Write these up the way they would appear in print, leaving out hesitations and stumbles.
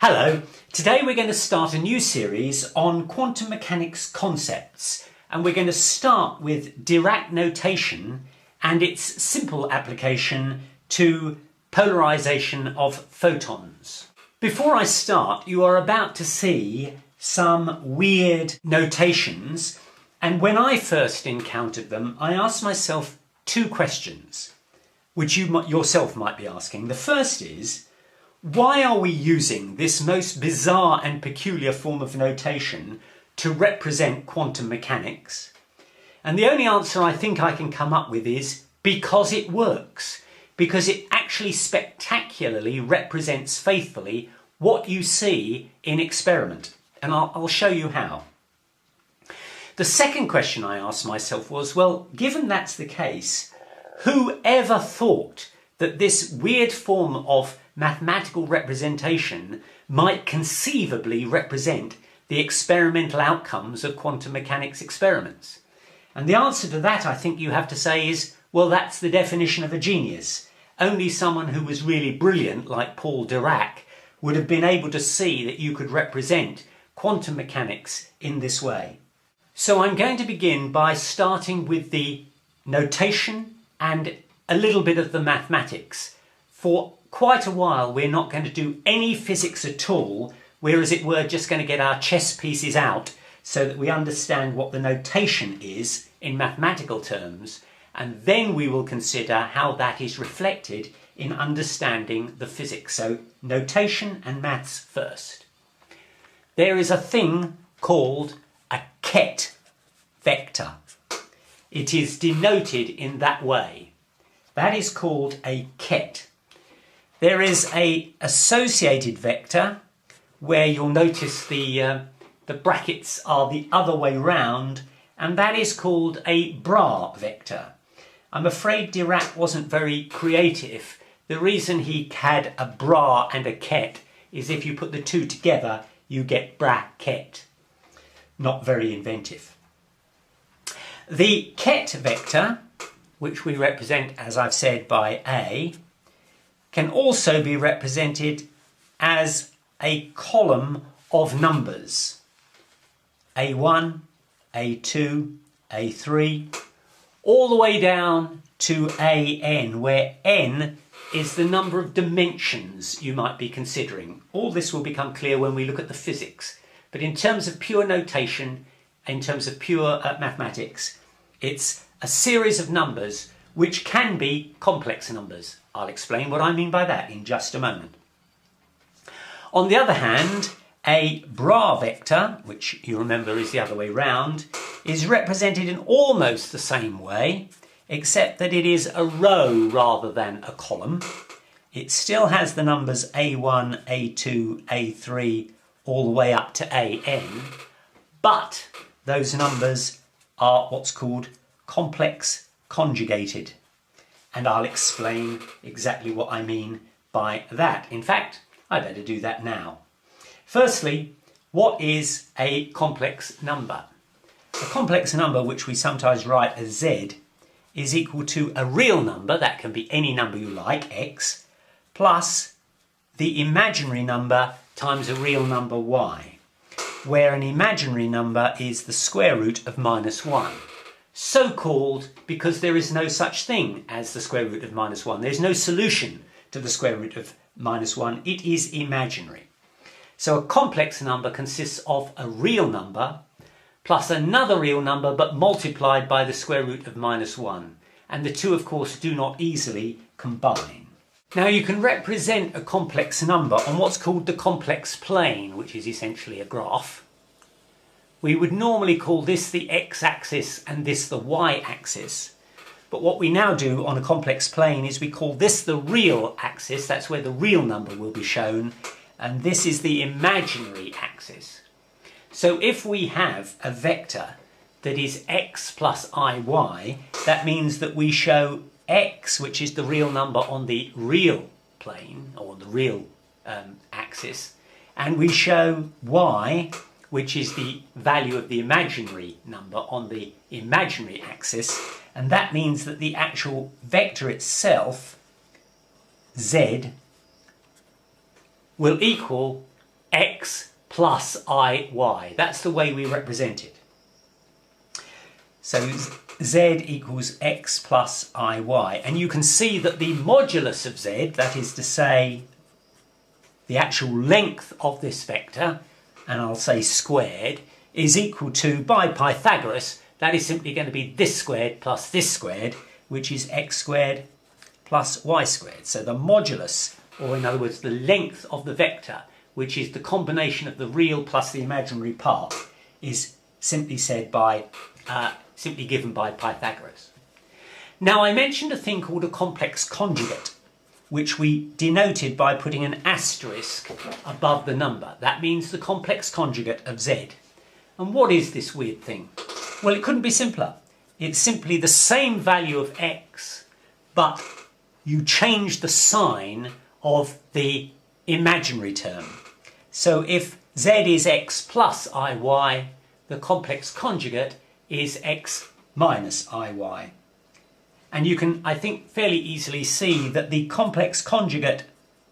Hello, today we're going to start a new series on quantum mechanics concepts, and we're going to start with Dirac notation and its simple application to polarization of photons. Before I start, you are about to see some weird notations, and when I first encountered them, I asked myself two questions, which you yourself might be asking. The first is, why are we using this most bizarre and peculiar form of notation to represent quantum mechanics? And the only answer I think I can come up with is because it works. Because it actually spectacularly represents faithfully what you see in experiment. And I'll show you how. The second question I asked myself was, well, given that's the case, who ever thought that this weird form of mathematical representation might conceivably represent the experimental outcomes of quantum mechanics experiments? And the answer to that, I think you have to say, is, well, that's the definition of a genius. Only someone who was really brilliant, like Paul Dirac, would have been able to see that you could represent quantum mechanics in this way. So I'm going to begin by starting with the notation and a little bit of the mathematics. For quite a while we're not going to do any physics at all. We're, as it were, just going to get our chess pieces out so that we understand what the notation is in mathematical terms, and then we will consider how that is reflected in understanding the physics. So notation and maths first. There is a thing called a ket vector. It is denoted in that way. That is called a ket. There is an associated vector where you'll notice the brackets are the other way round, and that is called a bra vector. I'm afraid Dirac wasn't very creative. The reason he had a bra and a ket is if you put the two together, you get bracket. Not very inventive. The ket vector, which we represent, as I've said, by A, can also be represented as a column of numbers. A1, A2, A3, all the way down to AN, where N is the number of dimensions you might be considering. All this will become clear when we look at the physics. But in terms of pure notation, in terms of pure mathematics, it's a series of numbers which can be complex numbers. I'll explain what I mean by that in just a moment. On the other hand, a bra vector, which you remember is the other way round, is represented in almost the same way, except that it is a row rather than a column. It still has the numbers A1, A2, A3, all the way up to AN, but those numbers are what's called complex conjugated. And I'll explain exactly what I mean by that. In fact, I better do that now. Firstly, what is a complex number? A complex number, which we sometimes write as Z, is equal to a real number, that can be any number you like, X, plus the imaginary number times a real number, Y, where an imaginary number is the square root of -1. So called because there is no such thing as the square root of -1. There's no solution to the square root of -1. It is imaginary. So a complex number consists of a real number plus another real number but multiplied by the square root of -1. And the two, of course, do not easily combine. Now you can represent a complex number on what's called the complex plane, which is essentially a graph. We would normally call this the x-axis and this the y-axis. But what we now do on a complex plane is we call this the real axis, that's where the real number will be shown, and this is the imaginary axis. So if we have a vector that is x plus iy, that means that we show x, which is the real number on the real plane, or the real axis, and we show y, which is the value of the imaginary number on the imaginary axis, and that means that the actual vector itself, z, will equal x plus iy. That's the way we represent it. So z equals x plus iy. And you can see that the modulus of z, that is to say the actual length of this vector, and I'll say squared, is equal to, by Pythagoras, that is simply going to be this squared plus this squared, which is x squared plus y squared. So the modulus, or in other words the length of the vector, which is the combination of the real plus the imaginary part, is simply said by simply given by Pythagoras. Now I mentioned a thing called a complex conjugate, which we denoted by putting an asterisk above the number. That means the complex conjugate of z. And what is this weird thing? Well, it couldn't be simpler. It's simply the same value of x, but you change the sign of the imaginary term. So if z is x plus iy, the complex conjugate is x minus iy. And you can, I think, fairly easily see that the complex conjugate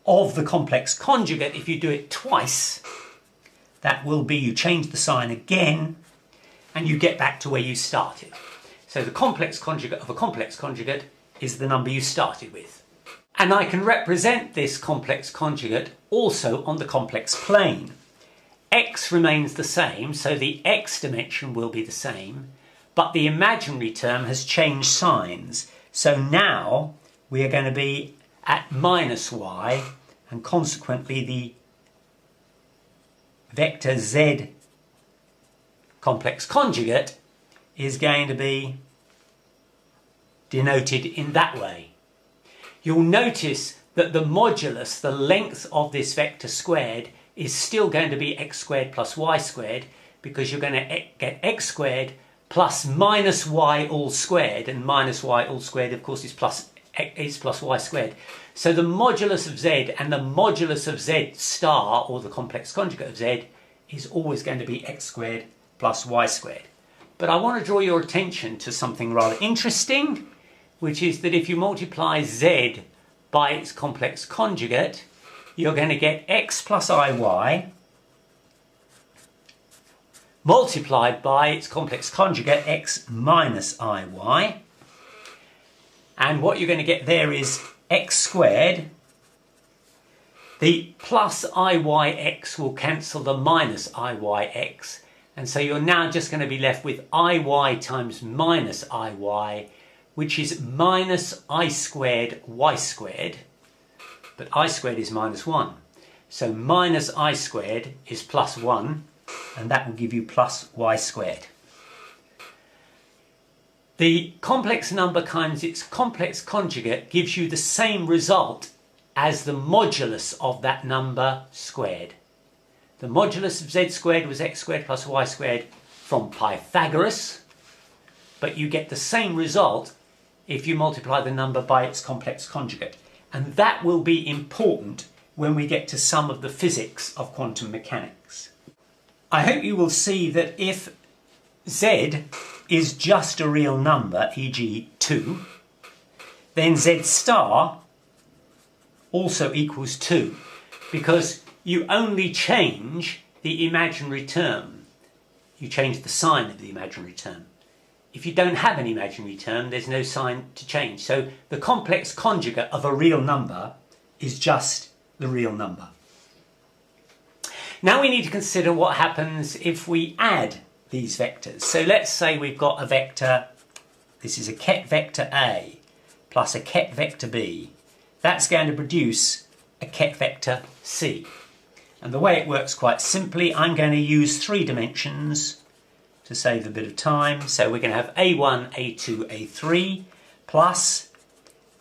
of the complex conjugate, if you do it twice, that will be you change the sign again and you get back to where you started. So the complex conjugate of a complex conjugate is the number you started with. And I can represent this complex conjugate also on the complex plane. X remains the same, so the x dimension will be the same, but the imaginary term has changed signs. So now we are going to be at minus y, and consequently the vector z complex conjugate is going to be denoted in that way. You'll notice that the modulus, the length of this vector squared, is still going to be x squared plus y squared, because you're going to get x squared plus minus y all squared, and minus y all squared of course is plus y squared. So the modulus of z and the modulus of z star, or the complex conjugate of z, is always going to be x squared plus y squared. But I want to draw your attention to something rather interesting, which is that if you multiply z by its complex conjugate, you're going to get x plus iy multiplied by its complex conjugate x minus iy. And what you're going to get there is x squared. The plus iyx will cancel the minus iyx. And so you're now just going to be left with iy times minus iy, which is minus I squared y squared. But I squared is minus 1. So minus I squared is plus 1, and that will give you plus y squared. The complex number times its complex conjugate gives you the same result as the modulus of that number squared. The modulus of z squared was x squared plus y squared from Pythagoras, but you get the same result if you multiply the number by its complex conjugate. And that will be important when we get to some of the physics of quantum mechanics. I hope you will see that if z is just a real number, e.g. 2, then z star also equals 2, because you only change the imaginary term. You change the sign of the imaginary term. If you don't have an imaginary term, there's no sign to change. So the complex conjugate of a real number is just the real number. Now we need to consider what happens if we add these vectors. So let's say we've got a vector, this is a ket vector A plus a ket vector B. That's going to produce a ket vector C. And the way it works quite simply, I'm going to use 3 dimensions to save a bit of time. So we're going to have A1, A2, A3 plus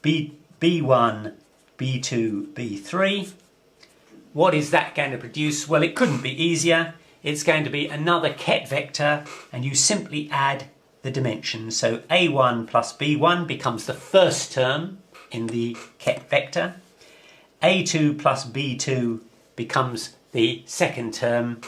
B1, B2, B3. What is that going to produce? Well, it couldn't be easier. It's going to be another ket vector, and you simply add the dimensions. So A1 plus B1 becomes the first term in the ket vector. A2 plus B2 becomes the second term,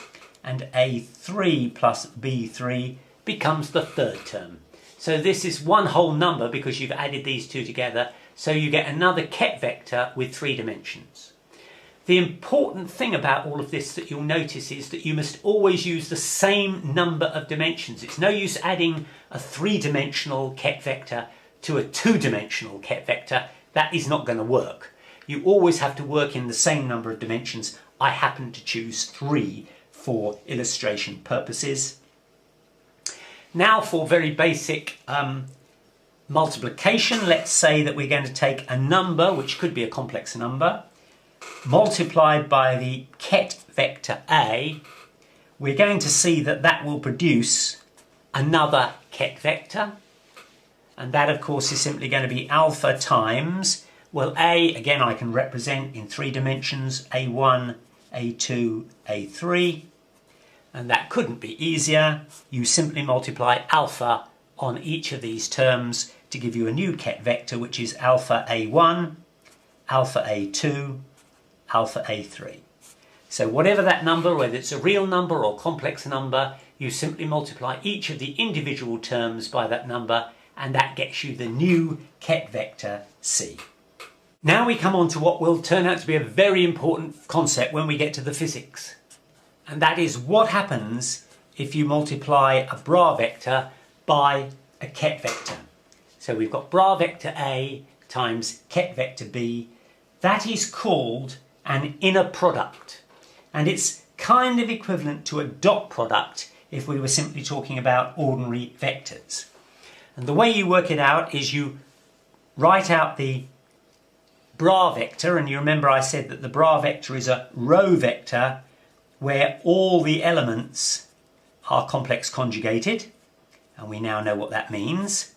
and A3 plus B3 becomes the third term. So this is one whole number because you've added these two together, so you get another ket vector with 3 dimensions. The important thing about all of this that you'll notice is that you must always use the same number of dimensions. It's no use adding a three-dimensional ket vector to a two-dimensional ket vector. That is not going to work. You always have to work in the same number of dimensions. I happen to choose 3 for illustration purposes. Now for very basic multiplication, let's say that we're going to take a number, which could be a complex number, multiplied by the ket vector A. We're going to see that that will produce another ket vector, and that of course is simply going to be alpha times, well, A, again I can represent in 3 dimensions, A1, A2, A3, and that couldn't be easier. You simply multiply alpha on each of these terms to give you a new ket vector, which is alpha A1, alpha A2, alpha A3. So whatever that number, whether it's a real number or complex number, you simply multiply each of the individual terms by that number, and that gets you the new ket vector C. Now we come on to what will turn out to be a very important concept when we get to the physics. And that is what happens if you multiply a bra vector by a ket vector. So we've got bra vector A times ket vector B. That is called an inner product. And it's kind of equivalent to a dot product if we were simply talking about ordinary vectors. And the way you work it out is you write out the bra vector, and you remember I said that the bra vector is a row vector where all the elements are complex conjugated, and we now know what that means,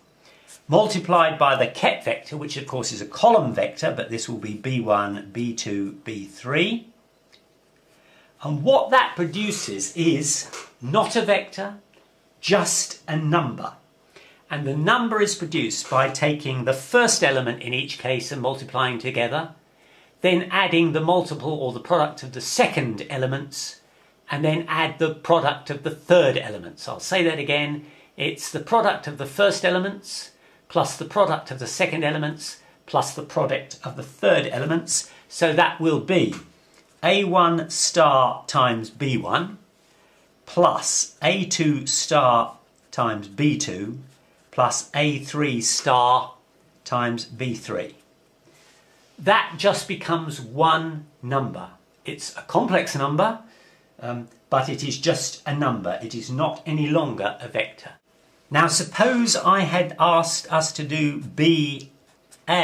multiplied by the ket vector, which of course is a column vector, but this will be B1, B2, B3. And what that produces is not a vector, just a number. And the number is produced by taking the first element in each case and multiplying together, then adding the multiple or the product of the second elements, and then add the product of the third elements. I'll say that again. It's the product of the first elements plus the product of the second elements plus the product of the third elements. So that will be A1 star times B1 plus A2 star times B2 plus A3 star times B3. That just becomes one number. It's a complex number, but it is just a number. It is not any longer a vector. Now suppose I had asked us to do BA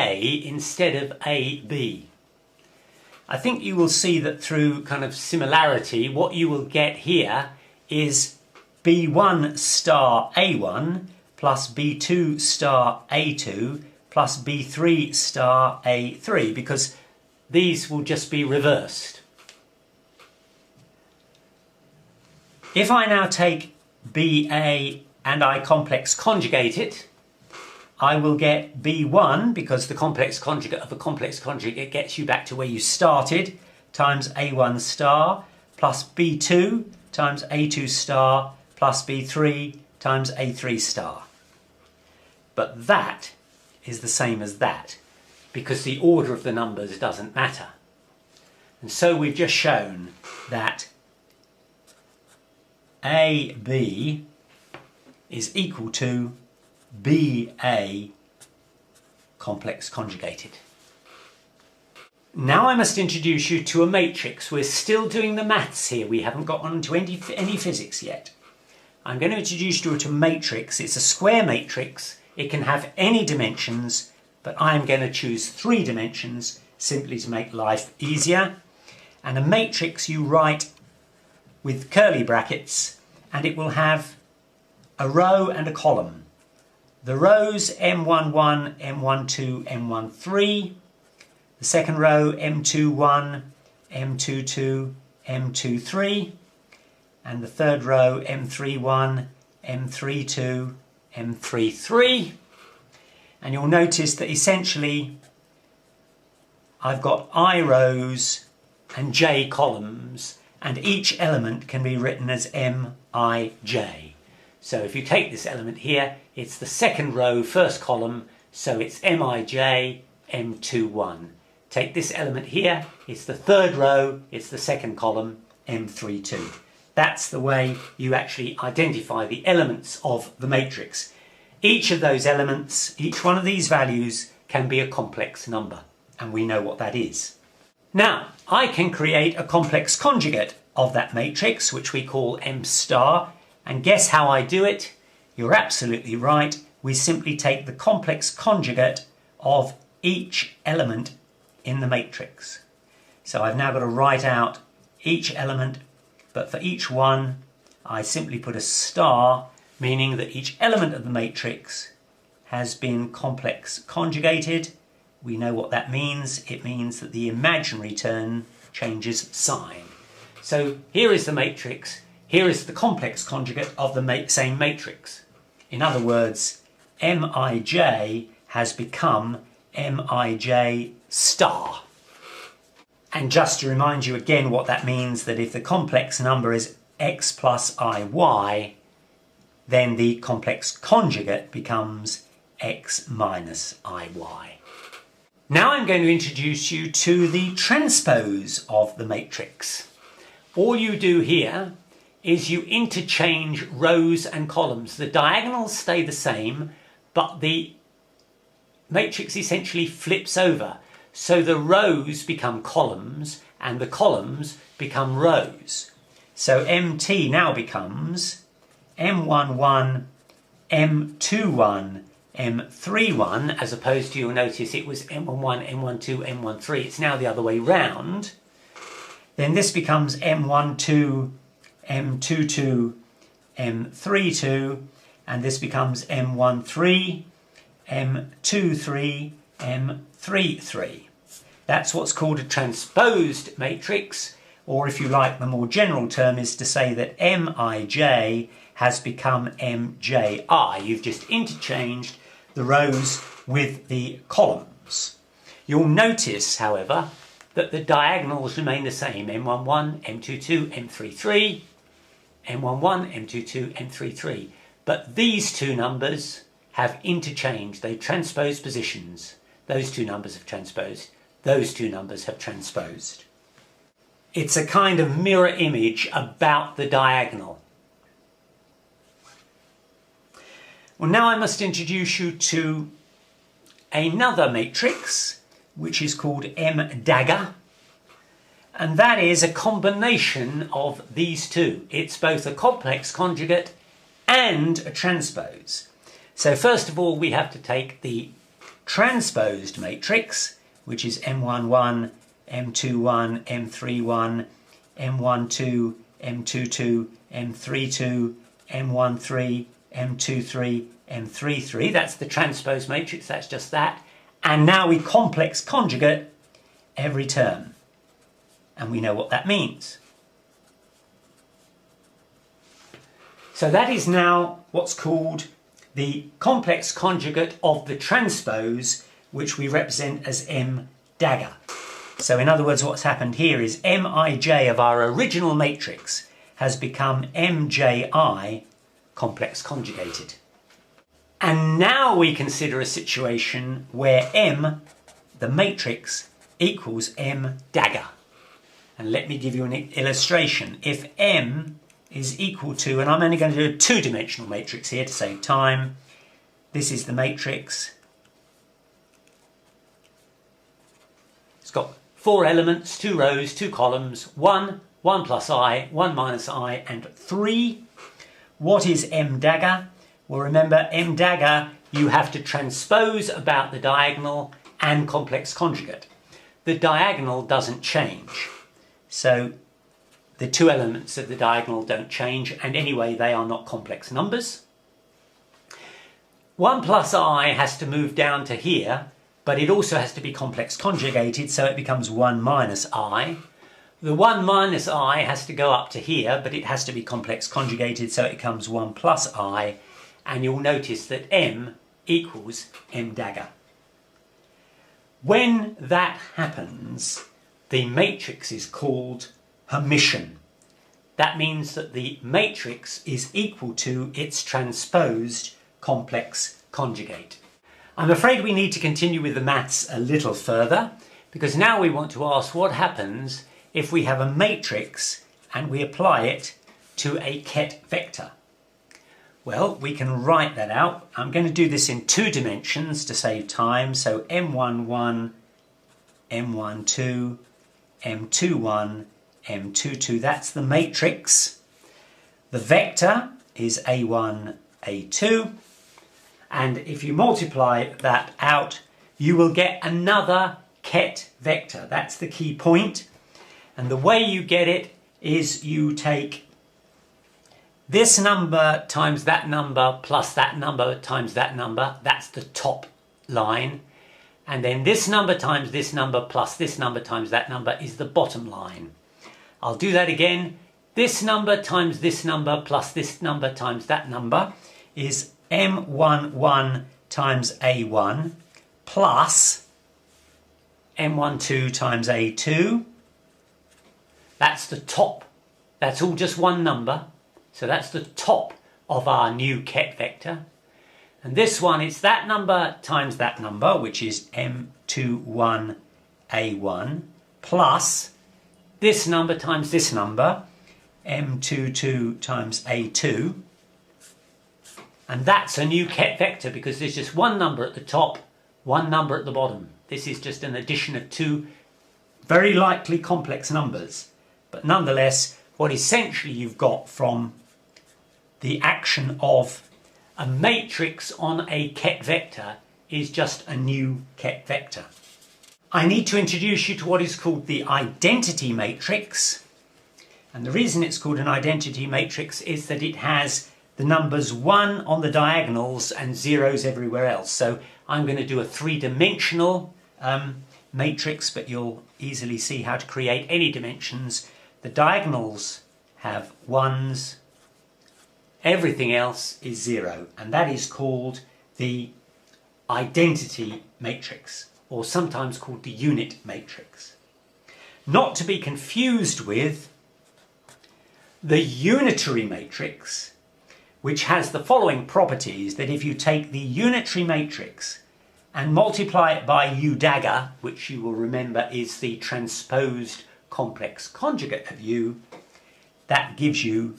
instead of AB. I think you will see that through kind of similarity, what you will get here is B1 star A1 plus B2 star A2 plus B3 star A3, because these will just be reversed. If I now take BA and I complex conjugate it, I will get B1, because the complex conjugate of a complex conjugate gets you back to where you started, times A1 star plus B2 times A2 star plus B3 times A3 star. But that is the same as that, because the order of the numbers doesn't matter. And so we've just shown that AB is equal to BA complex conjugated. Now I must introduce you to a matrix. We're still doing the maths here. We haven't got on to any physics yet. I'm going to introduce you to a matrix. It's a square matrix. It can have any dimensions, but I'm going to choose 3 dimensions simply to make life easier. And a matrix you write with curly brackets, and it will have a row and a column. The rows M11, M12, M13. The second row M21, M22, M23. And the third row M31, M32, M33. And you'll notice that essentially I've got I rows and J columns, and each element can be written as Mij. So if you take this element here, it's the second row, first column, so it's Mij, M21. take this element here, it's the third row, it's the second column, M32. That's the way you actually identify the elements of the matrix. Each of those elements, each one of these values, can be a complex number, and we know what that is. Now, I can create a complex conjugate of that matrix, which we call M star, and guess how I do it? You're absolutely right. We simply take the complex conjugate of each element in the matrix. So I've now got to write out each element, but for each one I simply put a star, meaning that each element of the matrix has been complex conjugated. We know what that means. It means that the imaginary term changes sign. So here is the matrix, here is the complex conjugate of the same matrix. In other words, Mij has become Mij star. And just to remind you again what that means, that if the complex number is x plus iy, then the complex conjugate becomes x minus iy. Now I'm going to introduce you to the transpose of the matrix. All you do here is you interchange rows and columns. The diagonals stay the same, but the matrix essentially flips over. So the rows become columns and the columns become rows. So MT now becomes M11, M21, M31, as opposed to, you'll notice it was M11, M12, M13. It's now the other way round. Then this becomes M12, M22, M32, and this becomes M13, M23, M33. That's what's called a transposed matrix, or if you like, the more general term is to say that Mij has become Mji. You've just interchanged the rows with the columns. You'll notice, however, that the diagonals remain the same. M11, M22, M33, M11, M22, M33. But these two numbers have interchanged. They've transposed positions. Those two numbers have transposed. Those two numbers have transposed. It's a kind of mirror image about the diagonal. Well, now I must introduce you to another matrix, which is called M dagger, and that is a combination of these two. It's both a complex conjugate and a transpose. So first of all, we have to take the transposed matrix, which is M11, M21, M31, M12, M22, M32, M13, M23, M33. That's the transposed matrix, that's just that. And now we complex conjugate every term. And we know what that means. So that is now what's called the complex conjugate of the transpose, which we represent as M dagger. So in other words, what's happened here is Mij of our original matrix has become Mji complex conjugated. And now we consider a situation where M, the matrix, equals M dagger. And let me give you an illustration. If M is equal to, and I'm only going to do a two-dimensional matrix here to save time. This is the matrix. It's got 4 elements, 2 rows, 2 columns, 1, 1 plus I, 1 minus I, and 3. What is M dagger? Well, remember, M dagger, you have to transpose about the diagonal and complex conjugate. The diagonal doesn't change. So the 2 elements of the diagonal don't change, and anyway, they are not complex numbers. 1 plus I has to move down to here, but it also has to be complex conjugated, so it becomes 1 minus I. The 1 minus I has to go up to here, but it has to be complex conjugated, so it becomes 1 plus I, and you'll notice that M equals M dagger. When that happens, the matrix is called Hermitian. That means that the matrix is equal to its transposed complex conjugate. I'm afraid we need to continue with the maths a little further, because now we want to ask what happens if we have a matrix and we apply it to a ket vector. Well, we can write that out. I'm going to do this in 2 dimensions to save time. So M11, M12, M21, M22. That's the matrix. The vector is A1, A2. And if you multiply that out, you will get another ket vector. That's the key point. And the way you get it is you take this number times that number plus that number times that number. That's the top line. And then this number times this number plus this number times that number is the bottom line. I'll do that again. This number times this number plus this number times that number is M11 times A1 plus M12 times A2. That's the top. That's all just one number. So that's the top of our new ket vector. And this one is that number times that number, which is M21 A1, plus this number times this number, M22 times A2. And that's a new ket vector because there's just one number at the top, one number at the bottom. This is just an addition of 2 very likely complex numbers. But nonetheless, what essentially you've got from the action of a matrix on a ket vector is just a new ket vector. I need to introduce you to what is called the identity matrix. And the reason it's called an identity matrix is that it has the numbers 1 on the diagonals and 0s everywhere else. So I'm going to do a 3-dimensional matrix, but you'll easily see how to create any dimensions. The diagonals have 1s, everything else is 0, and that is called the identity matrix, or sometimes called the unit matrix. Not to be confused with the unitary matrix, which has the following properties: that if you take the unitary matrix and multiply it by U dagger, which you will remember is the transposed complex conjugate of U, that gives you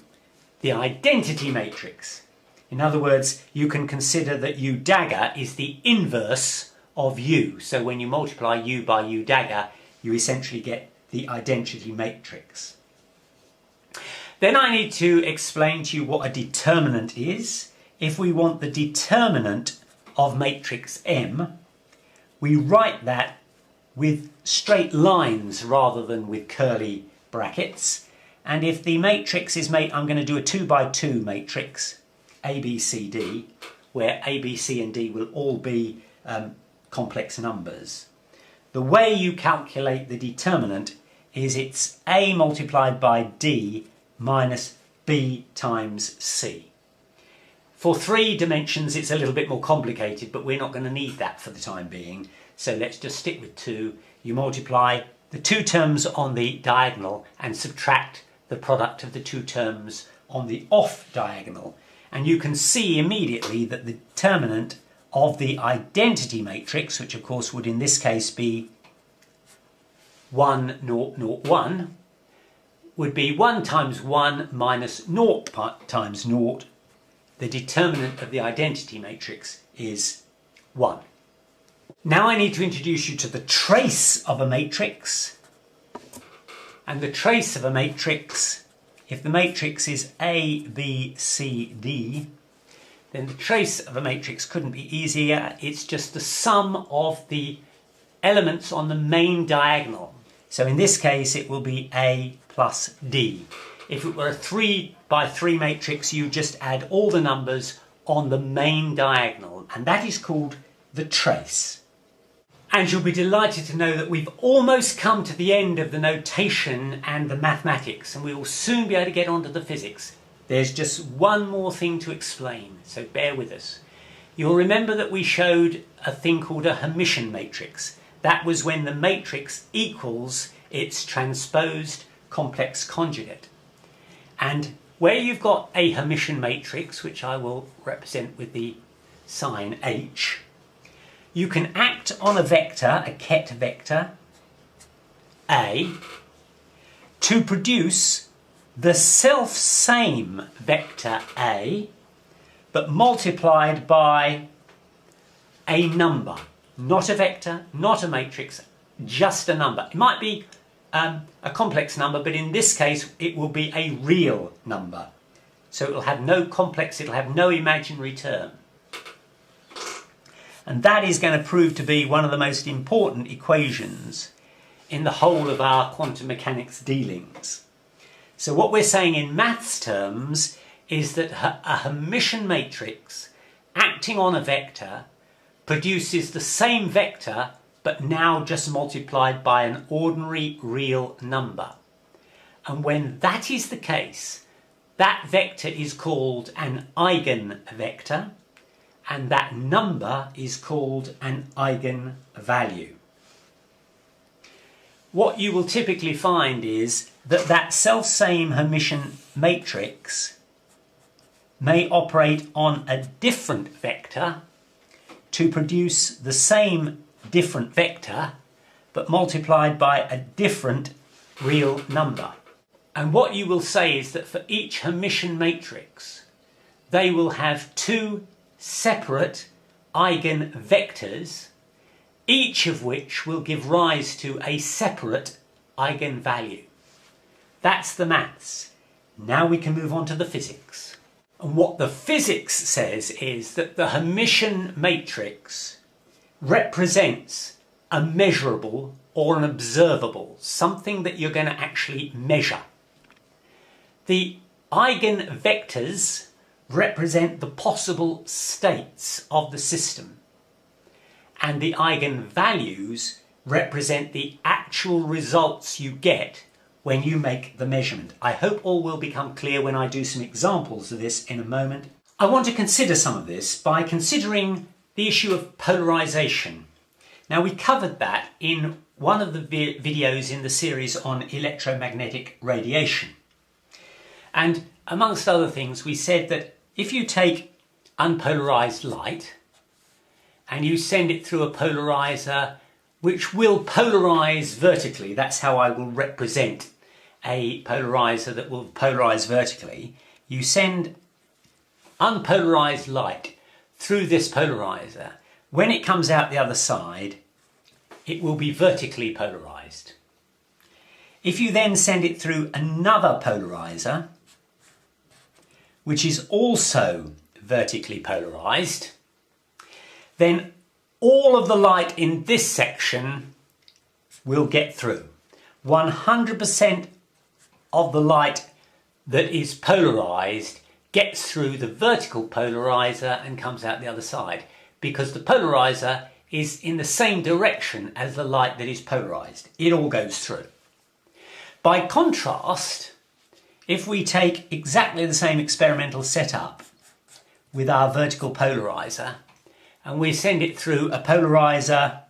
the identity matrix. In other words, you can consider that U dagger is the inverse of U. So when you multiply U by U dagger, you essentially get the identity matrix. Then I need to explain to you what a determinant is. If we want the determinant of matrix M, we write that with straight lines rather than with curly brackets. And if the matrix is made, I'm going to do a 2 by 2 matrix, A, B, C, D, where A, B, C and D will all be complex numbers. The way you calculate the determinant is it's A multiplied by D minus B times C. For 3 dimensions it's a little bit more complicated, but we're not going to need that for the time being. So let's just stick with 2. You multiply the 2 terms on the diagonal and subtract the product of the 2 terms on the off diagonal. And you can see immediately that the determinant of the identity matrix, which of course would in this case be 1, 0, 0, 1, would be 1 times 1 minus 0 times 0. The determinant of the identity matrix is 1. Now I need to introduce you to the trace of a matrix. And the trace of a matrix, if the matrix is A, B, C, D, then the trace of a matrix couldn't be easier. It's just the sum of the elements on the main diagonal. So in this case it will be A plus D. If it were a 3 by 3 matrix, you just add all the numbers on the main diagonal, and that is called the trace. And you'll be delighted to know that we've almost come to the end of the notation and the mathematics, and we will soon be able to get on to the physics. There's just one more thing to explain, so bear with us. You'll remember that we showed a thing called a Hermitian matrix. That was when the matrix equals its transposed complex conjugate. And where you've got a Hermitian matrix, which I will represent with the sign H, you can act on a vector, a ket vector, A to produce the self-same vector A, but multiplied by a number. Not a vector, not a matrix, just a number. It might be a complex number, but in this case it will be a real number. So it will have no complex, it will have no imaginary term. And that is going to prove to be one of the most important equations in the whole of our quantum mechanics dealings. So what we're saying in maths terms is that a Hermitian matrix acting on a vector produces the same vector but now just multiplied by an ordinary real number. And when that is the case, that vector is called an eigenvector, and that number is called an eigenvalue. What you will typically find is that that self-same Hermitian matrix may operate on a different vector to produce the same different vector but multiplied by a different real number. And what you will say is that for each Hermitian matrix they will have two separate eigenvectors, each of which will give rise to a separate eigenvalue. That's the maths. Now we can move on to the physics. And what the physics says is that the Hermitian matrix represents a measurable or an observable, something that you're going to actually measure. The eigenvectors represent the possible states of the system, and the eigenvalues represent the actual results you get when you make the measurement. I hope all will become clear when I do some examples of this in a moment. I want to consider some of this by considering the issue of polarization. Now, we covered that in one of the videos in the series on electromagnetic radiation. And amongst other things, we said that if you take unpolarized light and you send it through a polarizer which will polarize vertically, that's how I will represent a polarizer that will polarize vertically. You send unpolarized light through this polarizer. When it comes out the other side, it will be vertically polarized. If you then send it through another polarizer, which is also vertically polarized, then all of the light in this section will get through. 100% of the light that is polarized gets through the vertical polarizer and comes out the other side, because the polarizer is in the same direction as the light that is polarized. It all goes through. By contrast, if we take exactly the same experimental setup with our vertical polarizer and we send it through a polarizer,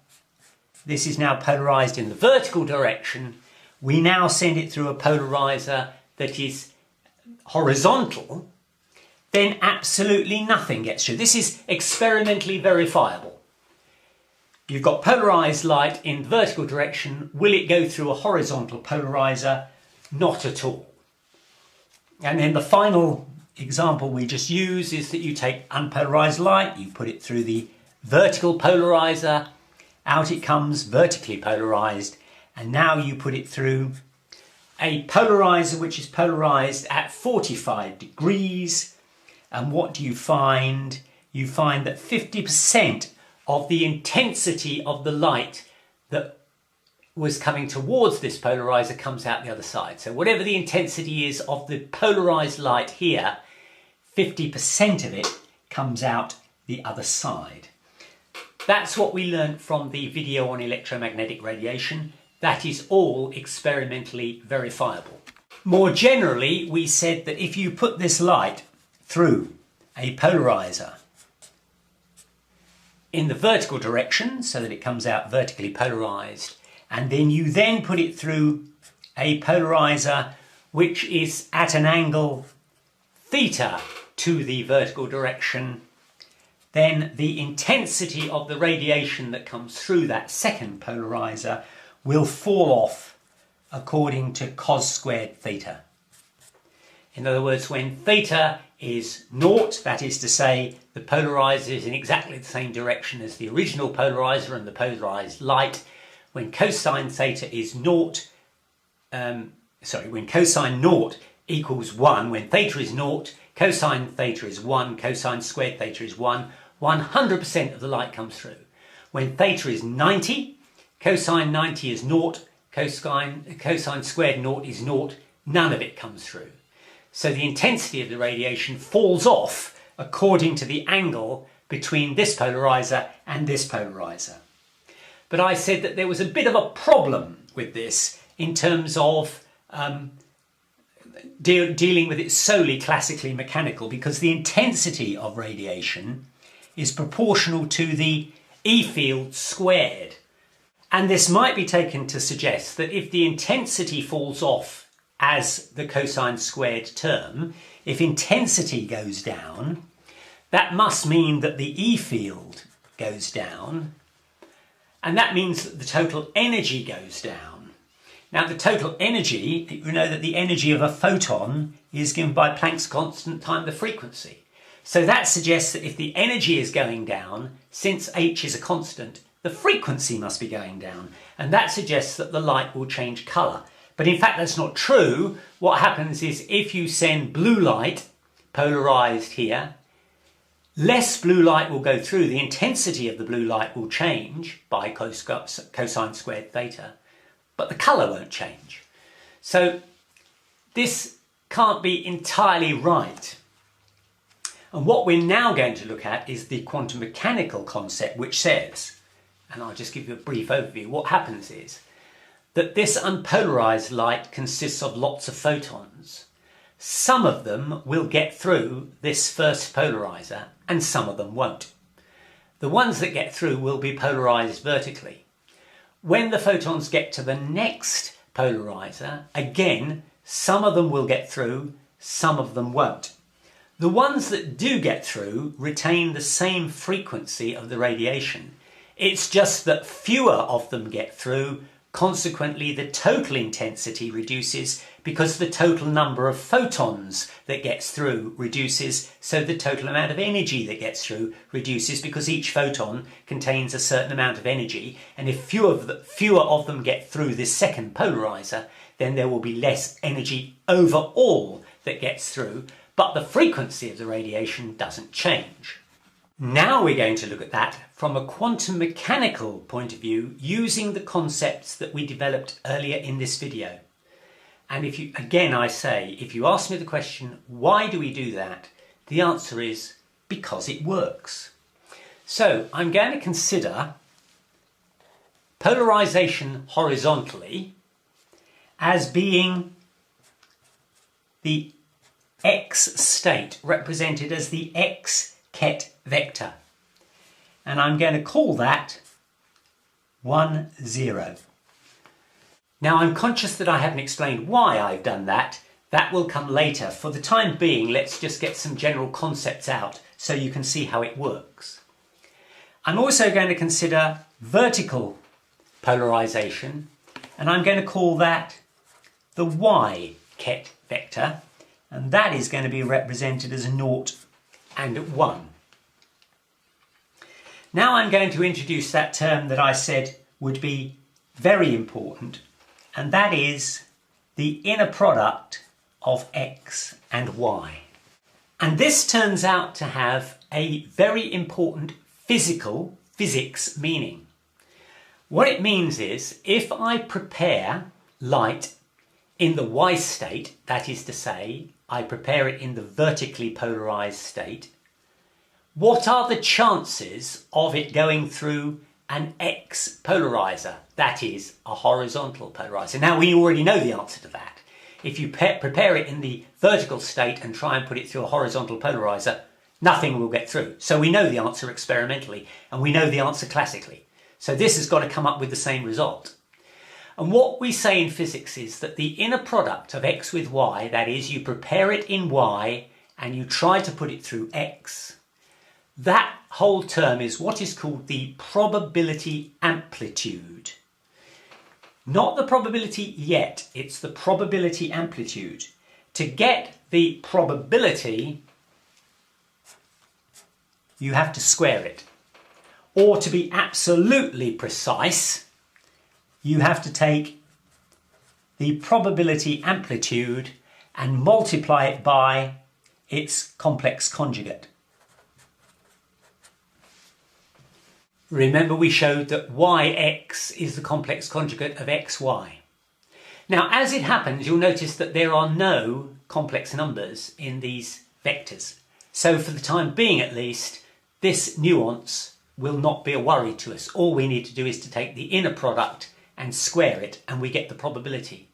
this is now polarized in the vertical direction, we now send it through a polarizer that is horizontal, then absolutely nothing gets through. This is experimentally verifiable. You've got polarized light in the vertical direction. Will it go through a horizontal polarizer? Not at all. And then the final example we just use is that you take unpolarized light, you put it through the vertical polarizer, out it comes vertically polarized, and now you put it through a polarizer which is polarized at 45 degrees. And what do you find? You find that 50% of the intensity of the light that was coming towards this polarizer comes out the other side. So whatever the intensity is of the polarized light here, 50% of it comes out the other side. That's what we learned from the video on electromagnetic radiation. That is all experimentally verifiable. More generally, we said that if you put this light through a polarizer in the vertical direction so that it comes out vertically polarized, and then you then put it through a polarizer which is at an angle theta to the vertical direction, then the intensity of the radiation that comes through that second polarizer will fall off according to cos squared theta. In other words, when theta is naught, that is to say the polarizer is in exactly the same direction as the original polarizer and the polarized light, when cosine theta is naught, when cosine naught equals 1, when theta is naught, cosine theta is 1, cosine squared theta is 1, 100% of the light comes through. When theta is 90, cosine 90 is naught, cosine squared naught is naught, none of it comes through. So the intensity of the radiation falls off according to the angle between this polarizer and this polarizer. But I said that there was a bit of a problem with this in terms of dealing with it solely classically mechanical, because the intensity of radiation is proportional to the E field squared. And this might be taken to suggest that if the intensity falls off as the cosine squared term, if intensity goes down, that must mean that the E field goes down, and that means that the total energy goes down. Now, the total energy, you know that the energy of a photon is given by Planck's constant times the frequency. So that suggests that if the energy is going down, since h is a constant, the frequency must be going down, and that suggests that the light will change colour. But in fact, that's not true. What happens is if you send blue light, polarised here, less blue light will go through. The intensity of the blue light will change by cosine squared theta, but the colour won't change. So this can't be entirely right. And what we're now going to look at is the quantum mechanical concept, which says, and I'll just give you a brief overview, what happens is that this unpolarized light consists of lots of photons. Some of them will get through this first polarizer and some of them won't. The ones that get through will be polarized vertically. When the photons get to the next polarizer, again, some of them will get through, some of them won't. The ones that do get through retain the same frequency of the radiation. It's just that fewer of them get through. Consequently, the total intensity reduces because the total number of photons that gets through reduces, so the total amount of energy that gets through reduces because each photon contains a certain amount of energy, and if fewer of them get through this second polarizer, then there will be less energy overall that gets through, but the frequency of the radiation doesn't change. Now we're going to look at that from a quantum mechanical point of view using the concepts that we developed earlier in this video. And if you ask me the question, why do we do that? The answer is because it works. So I'm going to consider polarization horizontally as being the x state represented as the x ket vector, and I'm going to call that 1, 0. Now I'm conscious that I haven't explained why I've done that. That will come later. For the time being, let's just get some general concepts out so you can see how it works. I'm also going to consider vertical polarization, and I'm going to call that the y ket vector, and that is going to be represented as 0 and 1. Now I'm going to introduce that term that I said would be very important, and that is the inner product of x and y. And this turns out to have a very important physics meaning. What it means is, if I prepare light in the y state, that is to say, I prepare it in the vertically polarized state, what are the chances of it going through an X polarizer, that is, a horizontal polarizer? Now, we already know the answer to that. If you prepare it in the vertical state and try and put it through a horizontal polarizer, nothing will get through. So we know the answer experimentally, and we know the answer classically. So this has got to come up with the same result. And what we say in physics is that the inner product of x with y, that is, you prepare it in y and you try to put it through x, that whole term is what is called the probability amplitude. Not the probability yet, it's the probability amplitude. To get the probability, you have to square it. Or to be absolutely precise, you have to take the probability amplitude and multiply it by its complex conjugate. Remember, we showed that yx is the complex conjugate of xy. Now, as it happens, you'll notice that there are no complex numbers in these vectors. So for the time being at least, this nuance will not be a worry to us. All we need to do is to take the inner product and square it, and we get the probability.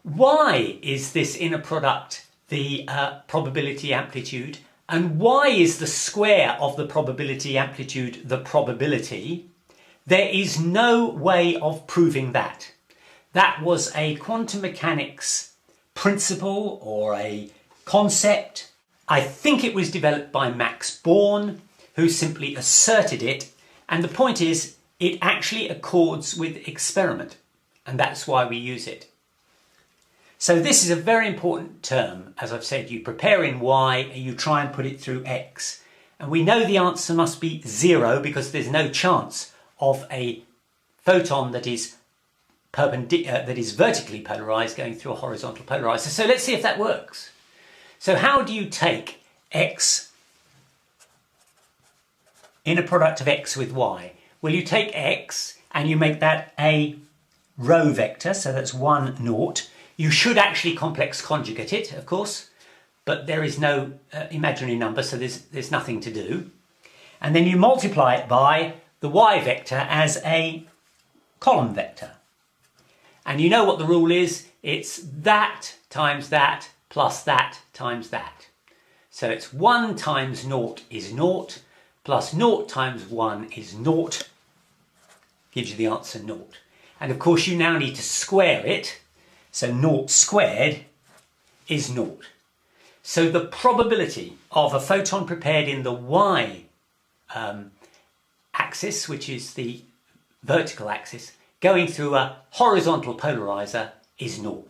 Why is this inner product the probability amplitude? And why is the square of the probability amplitude the probability? There is no way of proving that. That was a quantum mechanics principle or a concept. I think it was developed by Max Born, who simply asserted it. And the point is, it actually accords with experiment. And that's why we use it. So this is a very important term. As I've said, you prepare in y and you try and put it through x. And we know the answer must be 0 because there's no chance of a photon that is vertically polarized going through a horizontal polarizer. So let's see if that works. So how do you take x, inner product of x with y? Well, you take x and you make that a row vector, so that's 1, 0. You should actually complex conjugate it, of course, but there is no imaginary number, so there's nothing to do. And then you multiply it by the y vector as a column vector. And you know what the rule is? It's that times that plus that times that. So it's 1 times 0 is 0, plus 0 times 1 is 0, gives you the answer 0. And of course you now need to square it. So 0 squared is 0. So the probability of a photon prepared in the y axis, which is the vertical axis, going through a horizontal polarizer is 0.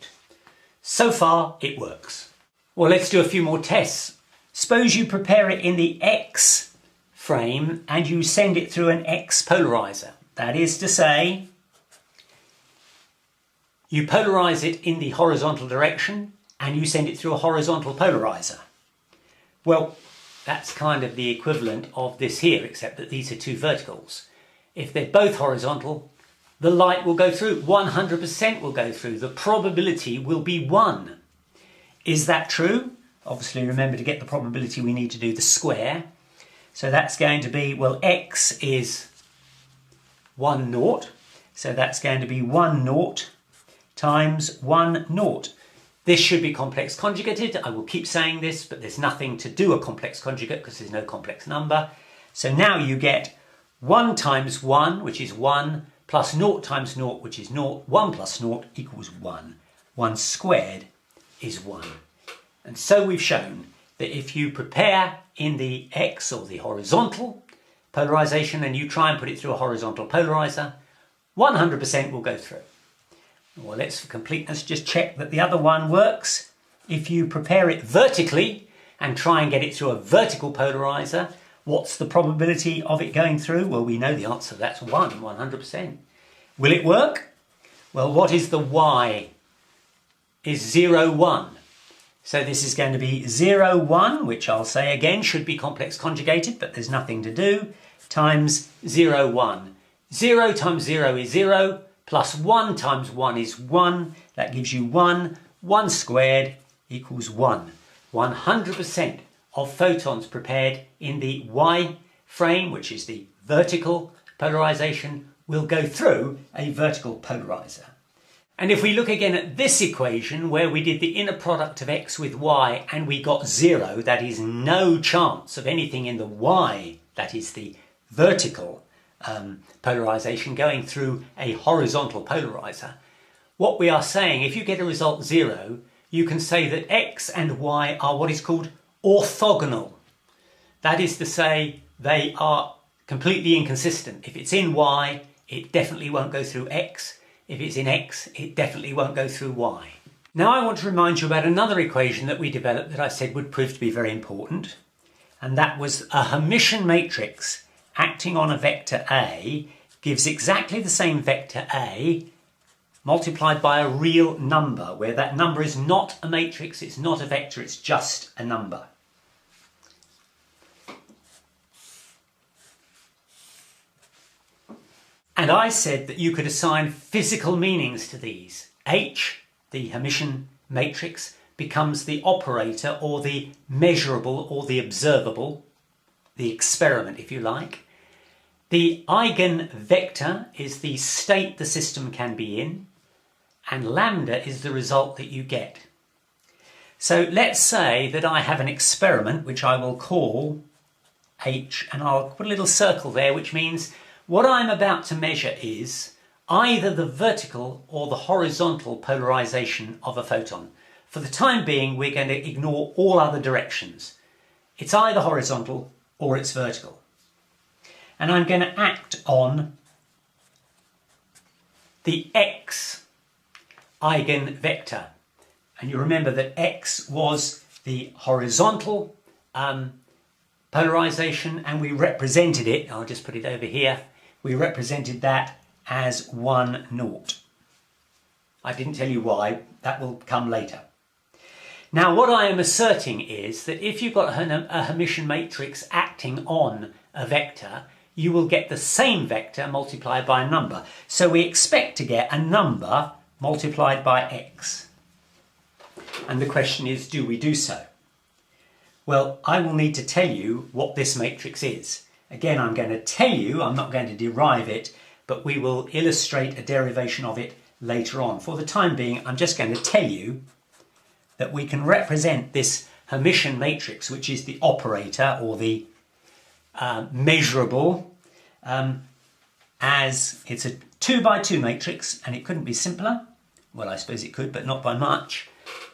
So far it works. Well, let's do a few more tests. Suppose you prepare it in the x frame and you send it through an x polarizer. That is to say, you polarize it in the horizontal direction and you send it through a horizontal polarizer. Well, that's kind of the equivalent of this here, except that these are two verticals. If they're both horizontal, the light will go through. 100% will go through. The probability will be 1. Is that true? Obviously, remember, to get the probability we need to do the square. So that's going to be, well, x is 1, 0. So that's going to be 1, 0 times 1, 0. This should be complex conjugated. I will keep saying this, but there's nothing to do a complex conjugate because there's no complex number. So now you get 1 times 1, which is 1, plus 0 times 0, which is 0. 1 plus 0 equals 1. 1 squared is 1. And so we've shown that if you prepare in the x or the horizontal polarization and you try and put it through a horizontal polarizer, 100% will go through. Well, let's, for completeness, just check that the other one works. If you prepare it vertically and try and get it through a vertical polarizer, what's the probability of it going through? Well, we know the answer. That's 100%. Will it work? Well, what is the y? Is 0, 1. So this is going to be 0, 1, which I'll say again should be complex conjugated, but there's nothing to do, times 0, 1. 0 times 0 is 0. Plus 1 times 1 is 1. That gives you 1. 1 squared equals 1. 100% of photons prepared in the y frame, which is the vertical polarization, will go through a vertical polarizer. And if we look again at this equation where we did the inner product of x with y and we got 0, that is no chance of anything in the y, that is the vertical polarization going through a horizontal polarizer. What we are saying, if you get a result 0, you can say that x and y are what is called orthogonal. That is to say, they are completely inconsistent. If it's in y, it definitely won't go through x. If it's in X, it definitely won't go through Y. Now I want to remind you about another equation that we developed that I said would prove to be very important, and that was a Hermitian matrix acting on a vector A gives exactly the same vector A multiplied by a real number, where that number is not a matrix, it's not a vector, it's just a number. And I said that you could assign physical meanings to these. H, the Hermitian matrix, becomes the operator or the measurable or the observable, the experiment if you like. The eigenvector is the state the system can be in, and lambda is the result that you get. So let's say that I have an experiment which I will call H, and I'll put a little circle there, which means what I'm about to measure is either the vertical or the horizontal polarization of a photon. For the time being, we're going to ignore all other directions. It's either horizontal or it's vertical. And I'm going to act on the X eigenvector. And you remember that X was the horizontal polarization, and we represented it, I'll just put it over here, we represented that as 1, 0. I didn't tell you why, that will come later. Now what I am asserting is that if you've got a Hermitian matrix acting on a vector, you will get the same vector multiplied by a number. So we expect to get a number multiplied by X. And the question is, do we do so? Well, I will need to tell you what this matrix is. Again, I'm going to tell you, I'm not going to derive it, but we will illustrate a derivation of it later on. For the time being, I'm just going to tell you that we can represent this Hermitian matrix, which is the operator or the measurable, as it's a 2 by 2 matrix, and it couldn't be simpler. Well, I suppose it could, but not by much.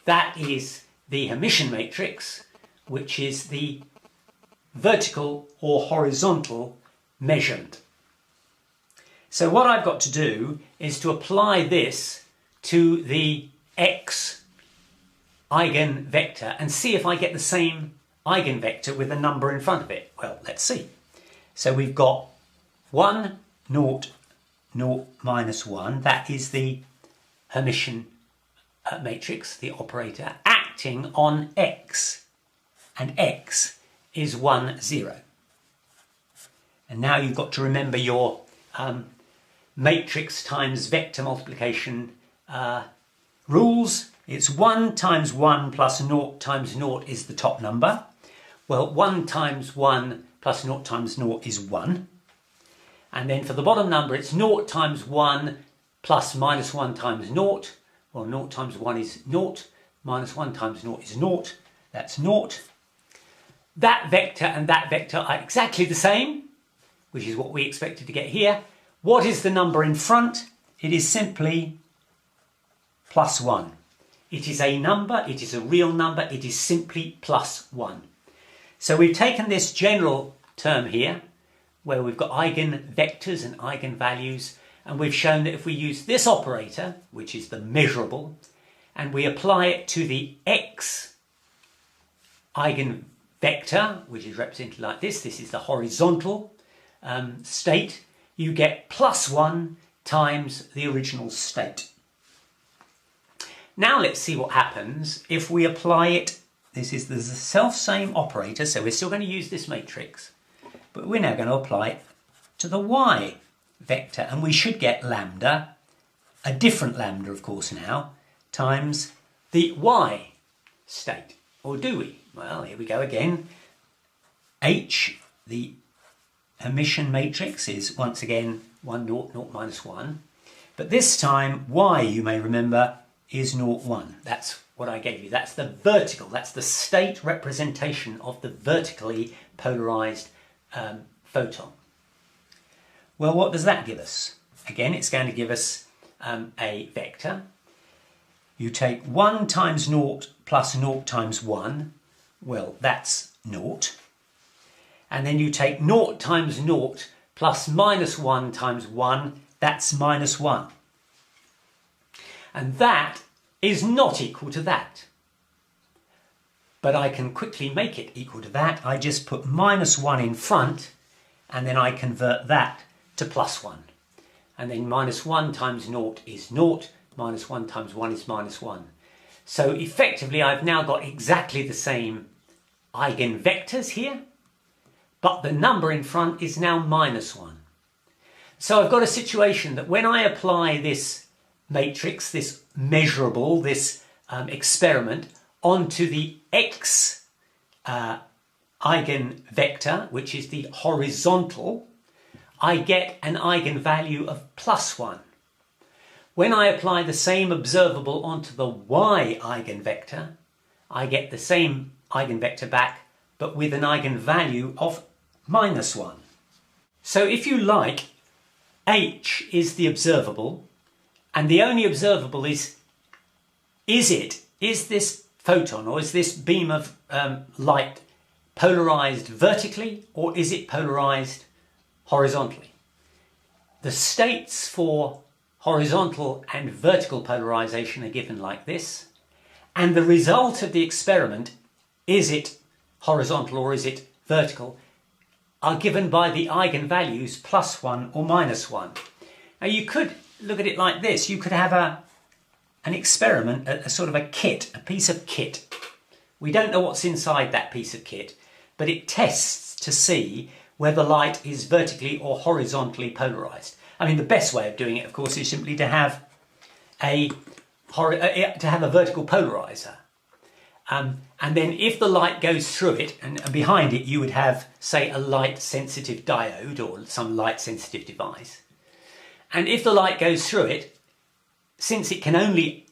That is the Hermitian matrix, which is the vertical or horizontal measurement. So what I've got to do is to apply this to the X eigenvector and see if I get the same eigenvector with a number in front of it. Well, let's see. So we've got 1, 0, 0, minus 1. That is the Hermitian matrix, the operator, acting on X. And X is 1, 0. And now you've got to remember your matrix times vector multiplication rules. It's 1 times 1 plus 0 times 0 is the top number. Well, 1 times 1 plus 0 times 0 is 1. And then for the bottom number, it's 0 times 1 plus minus 1 times 0. Well, 0 times 1 is 0. Minus 1 times 0 is 0. That's 0. That vector and that vector are exactly the same, which is what we expected to get here. What is the number in front? It is simply plus 1. It is a number, it is a real number, it is simply plus 1. So we've taken this general term here, where we've got eigenvectors and eigenvalues, and we've shown that if we use this operator, which is the measurable, and we apply it to the X eigenvector, which is represented like this is the horizontal state, you get plus 1 times the original state. Now let's see what happens if we apply it. This is the self-same operator, so we're still going to use this matrix, but we're now going to apply it to the Y vector, and we should get lambda, a different lambda of course now, times the Y state. Or do we? Well, here we go again. H, the Hermitian matrix, is once again 1, 0, 0, minus 1. But this time, Y, you may remember, is 0, 1. That's what I gave you. That's the vertical, that's the state representation of the vertically polarized photon. Well, what does that give us? Again, it's going to give us a vector. You take 1 times 0 plus 0 times 1. Well, that's 0. And then you take 0 times 0 plus minus 1 times 1. That's minus 1. And that is not equal to that. But I can quickly make it equal to that. I just put -1 in front, and then I convert that to +1. And then -1 times 0 is 0, -1 times 1 is -1. So effectively I've now got exactly the same eigenvectors here, but the number in front is now -1. So I've got a situation that when I apply this matrix, this measurable, this experiment, onto the x eigenvector, which is the horizontal, I get an eigenvalue of +1. When I apply the same observable onto the y eigenvector, I get the same eigenvector back, but with an eigenvalue of -1. So if you like, h is the observable, and the only observable is this photon, or is this beam of light polarized vertically, or is it polarized horizontally? The states for horizontal and vertical polarization are given like this, and the result of the experiment, is it horizontal or is it vertical, are given by the eigenvalues +1 or -1. Now you could look at it like this. You could have an experiment, a sort of a kit, a piece of kit. We don't know what's inside that piece of kit, but it tests to see whether light is vertically or horizontally polarized. I mean, the best way of doing it, of course, is simply to have a vertical polarizer. And then if the light goes through it, and behind it you would have, say, a light-sensitive diode or some light-sensitive device. And if the light goes through it, since it can only,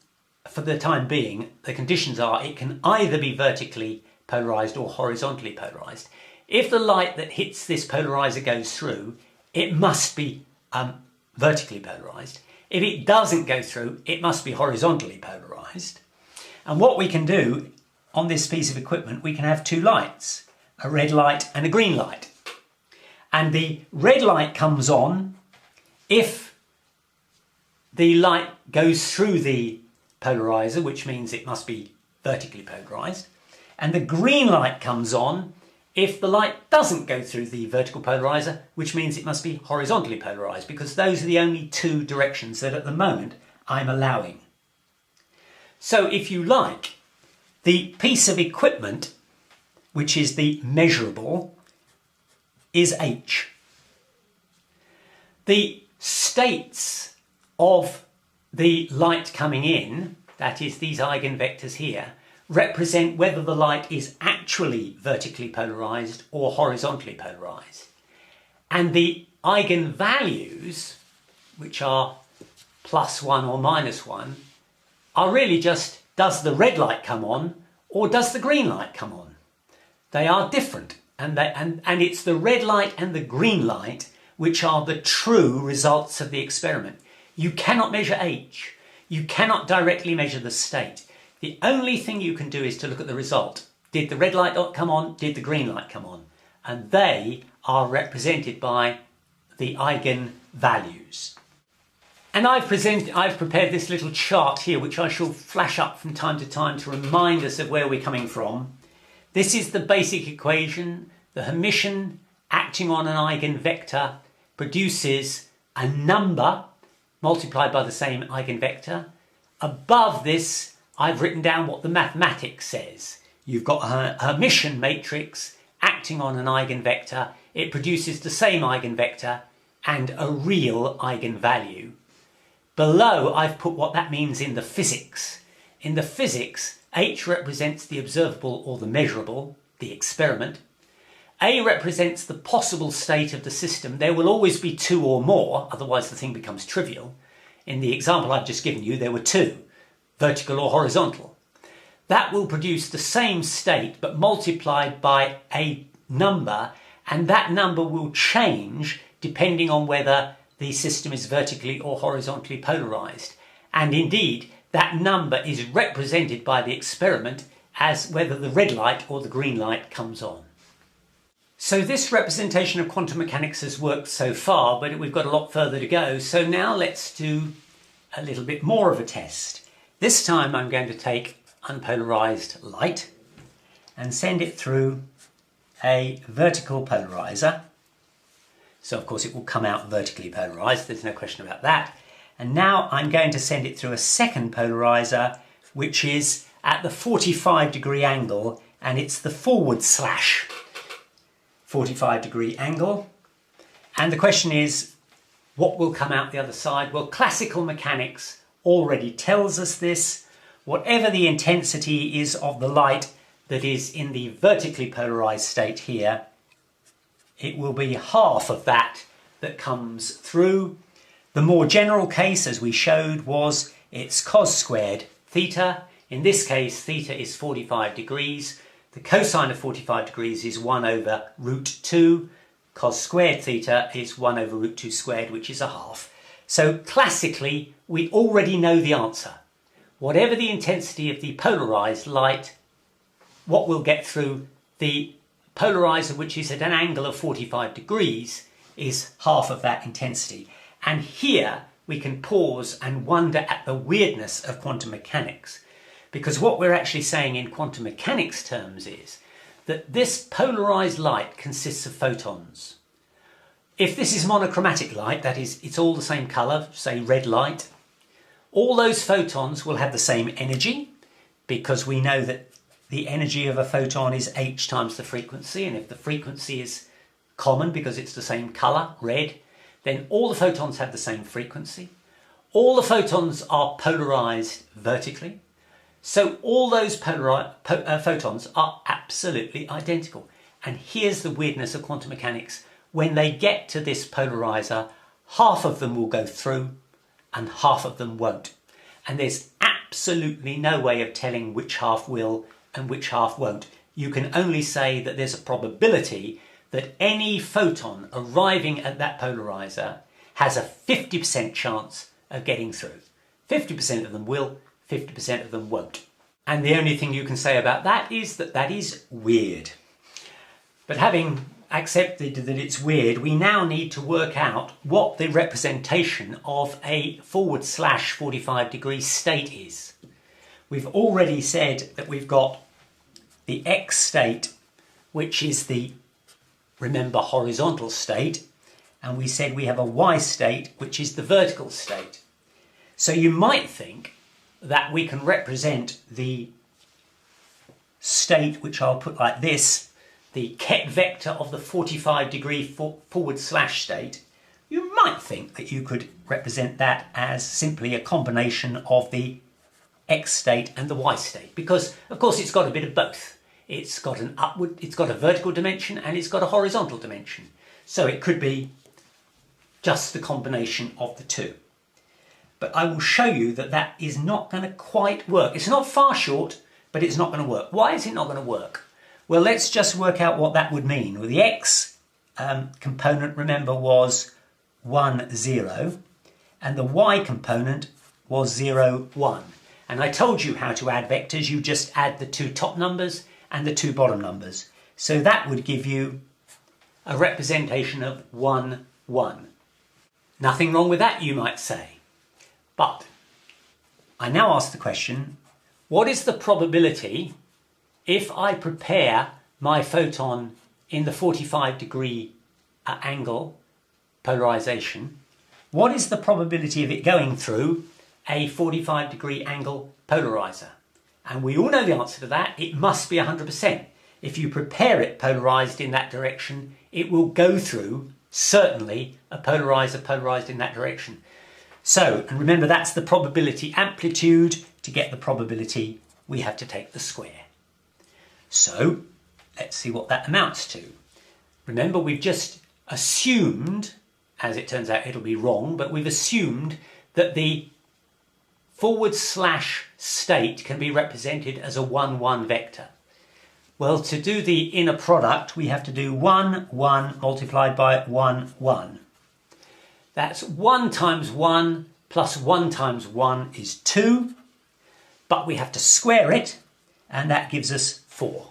for the time being, the conditions are it can either be vertically polarized or horizontally polarized. If the light that hits this polarizer goes through, it must be vertically polarized. If it doesn't go through, it must be horizontally polarized. And what we can do on this piece of equipment, we can have two lights, a red light and a green light. And the red light comes on if the light goes through the polarizer, which means it must be vertically polarized. And the green light comes on if the light doesn't go through the vertical polarizer, which means it must be horizontally polarized, because those are the only two directions that at the moment I'm allowing. So if you like, the piece of equipment, which is the measurable, is H. The states of the light coming in, that is these eigenvectors here, represent whether the light is actually vertically polarized or horizontally polarized. And the eigenvalues, which are +1 or -1, are really just, does the red light come on or does the green light come on? They are different, and it's the red light and the green light which are the true results of the experiment. You cannot measure H. You cannot directly measure the state. The only thing you can do is to look at the result. Did the red light come on? Did the green light come on? And they are represented by the eigenvalues. And I've prepared this little chart here, which I shall flash up from time to time to remind us of where we're coming from. This is the basic equation. The Hermitian acting on an eigenvector produces a number multiplied by the same eigenvector. Above this, I've written down what the mathematics says. You've got a Hermitian matrix acting on an eigenvector. It produces the same eigenvector and a real eigenvalue. Below, I've put what that means in the physics. In the physics, H represents the observable or the measurable, the experiment. A represents the possible state of the system. There will always be two or more, otherwise the thing becomes trivial. In the example I've just given you, there were two, vertical or horizontal. That will produce the same state but multiplied by a number, and that number will change depending on whether the system is vertically or horizontally polarized. And indeed, that number is represented by the experiment as whether the red light or the green light comes on. So this representation of quantum mechanics has worked so far, but we've got a lot further to go. So now let's do a little bit more of a test. This time I'm going to take unpolarized light and send it through a vertical polarizer. So of course it will come out vertically polarized, there's no question about that. And now I'm going to send it through a second polarizer, which is at the 45-degree angle, and it's the forward slash 45-degree angle. And the question is, what will come out the other side? Well, classical mechanics already tells us this. Whatever the intensity is of the light that is in the vertically polarized state here, it will be half of that that comes through. The more general case, as we showed, was it's cos squared theta. In this case, theta is 45 degrees. The cosine of 45 degrees is 1 over root 2. Cos squared theta is 1 over root 2 squared, which is a half. So classically, we already know the answer. Whatever the intensity of the polarized light, what we'll get through the polarizer, which is at an angle of 45 degrees, is half of that intensity. And here we can pause and wonder at the weirdness of quantum mechanics, because what we're actually saying in quantum mechanics terms is that this polarized light consists of photons. If this is monochromatic light, that is, it's all the same color, say red light, all those photons will have the same energy, because we know that the energy of a photon is h times the frequency, and if the frequency is common because it's the same color, red, then all the photons have the same frequency. All the photons are polarized vertically, so all those photons are absolutely identical. And here's the weirdness of quantum mechanics. When they get to this polarizer, half of them will go through and half of them won't. And there's absolutely no way of telling which half will and which half won't. You can only say that there's a probability that any photon arriving at that polarizer has a 50% chance of getting through. 50% of them will, 50% of them won't. And the only thing you can say about that is that that is weird. But having accepted that it's weird, we now need to work out what the representation of a forward slash 45 degree state is. We've already said that we've got the x state, which is the, remember, horizontal state, and we said we have a y state, which is the vertical state. So you might think that we can represent the state, which I'll put like this, the ket vector of the 45 degree forward slash state. You might think that you could represent that as simply a combination of the x state and the y state, because of course it's got a bit of both. It's got an upward, it's got a vertical dimension and it's got a horizontal dimension. So it could be just the combination of the two. But I will show you that that is not going to quite work. It's not far short, but it's not going to work. Why is it not going to work? Well, let's just work out what that would mean. Well, the x component, remember, was 1, 0, and the y component was 0, 1. And I told you how to add vectors. You just add the two top numbers and the two bottom numbers. So that would give you a representation of 1, 1. Nothing wrong with that, you might say. But I now ask the question, what is the probability if I prepare my photon in the 45 degree angle polarization? What is the probability of it going through a 45 degree angle polarizer? And we all know the answer to that. It must be 100%. If you prepare it polarized in that direction, it will go through, certainly, a polarizer polarized in that direction. So, and remember, that's the probability amplitude. To get the probability, we have to take the square. So, let's see what that amounts to. Remember, we've just assumed, as it turns out it'll be wrong, but we've assumed that the forward slash state can be represented as a 1, 1 vector. Well, to do the inner product, we have to do 1, 1 multiplied by 1, 1. That's 1 times 1 plus 1 times 1 is 2, but we have to square it, and that gives us 4.